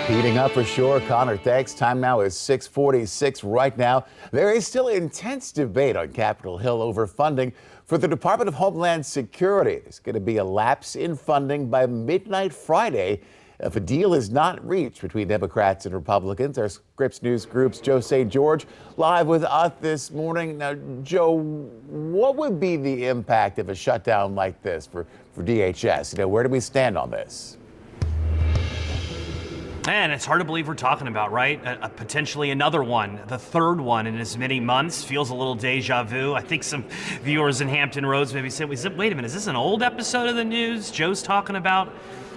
Heating up for sure. Connor, thanks. Time now is 6:46 right now. There is still intense debate on Capitol Hill over funding for the Department of Homeland Security. There's going to be a lapse in funding by midnight Friday if a deal is not reached between Democrats and Republicans. Our Scripps News Group's Joe St. George live with us this morning. Now, Joe, what would be the impact of a shutdown like this for DHS? Where do we stand on this? Man, it's hard to believe we're talking about, right? Potentially another one, the third one in as many months. Feels a little deja vu. I think some viewers in Hampton Roads maybe said, wait a minute, is this an old episode of the news Joe's talking about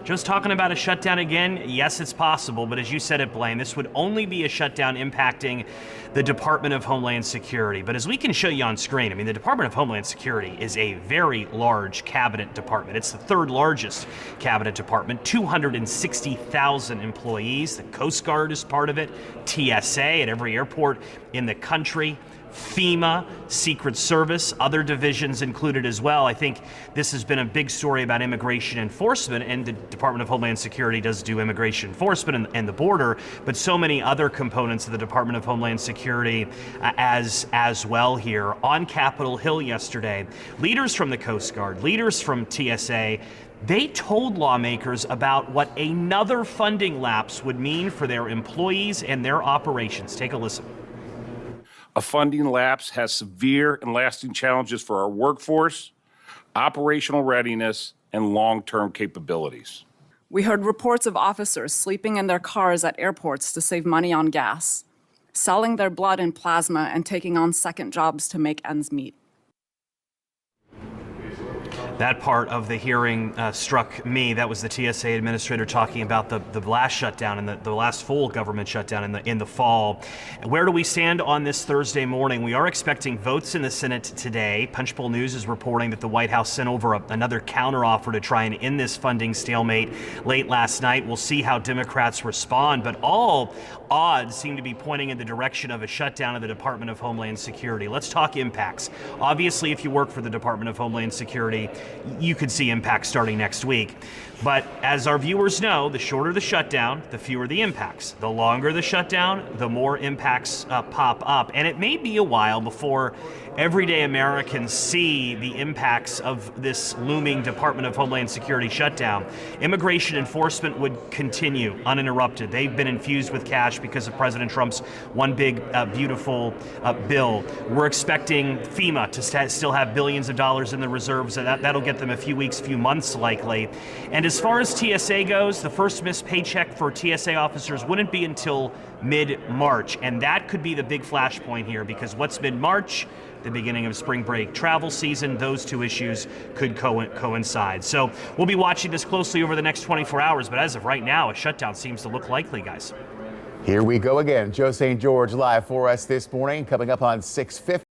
a shutdown again? Yes, it's possible, but as you said it, Blaine, this would only be a shutdown impacting the Department of Homeland Security. But as we can show you on screen, the Department of Homeland Security is a very large cabinet department. It's the third largest cabinet department, 260,000 employees. The Coast Guard is part of it, TSA at every airport in the country, FEMA, Secret Service, other divisions included as well. I think this has been a big story about immigration enforcement, and the Department of Homeland Security does do immigration enforcement and the border, but so many other components of the Department of Homeland Security as well here. On Capitol Hill yesterday, leaders from the Coast Guard, leaders from TSA, they told lawmakers about what another funding lapse would mean for their employees and their operations. Take a listen. A funding lapse has severe and lasting challenges for our workforce, operational readiness, and long-term capabilities. We heard reports of officers sleeping in their cars at airports to save money on gas, selling their blood and plasma, and taking on second jobs to make ends meet. That part of the hearing struck me. That was the TSA administrator talking about the last shutdown and the last full government shutdown in the fall. Where do we stand on this Thursday morning? We are expecting votes in the Senate today. Punchbowl News is reporting that the White House sent over another counteroffer to try and end this funding stalemate late last night. We'll see how Democrats respond, but all odds seem to be pointing in the direction of a shutdown of the Department of Homeland Security. Let's talk impacts. Obviously, if you work for the Department of Homeland Security, you could see impacts starting next week. But as our viewers know, the shorter the shutdown, the fewer the impacts. The longer the shutdown, the more impacts pop up. And it may be a while before everyday Americans see the impacts of this looming Department of Homeland Security shutdown. Immigration enforcement would continue uninterrupted. They've been infused with cash because of President Trump's one big, beautiful bill. We're expecting FEMA to still have billions of dollars in the reserves, and that'll get them a few weeks, few months likely. And as far as TSA goes, the first missed paycheck for TSA officers wouldn't be until mid-March. And that could be the big flashpoint here, because what's mid-March? The beginning of spring break travel season. Those two issues could coincide. So we'll be watching this closely over the next 24 hours. But as of right now, a shutdown seems to look likely, guys. Here we go again. Joe St. George live for us this morning, coming up on 6:50.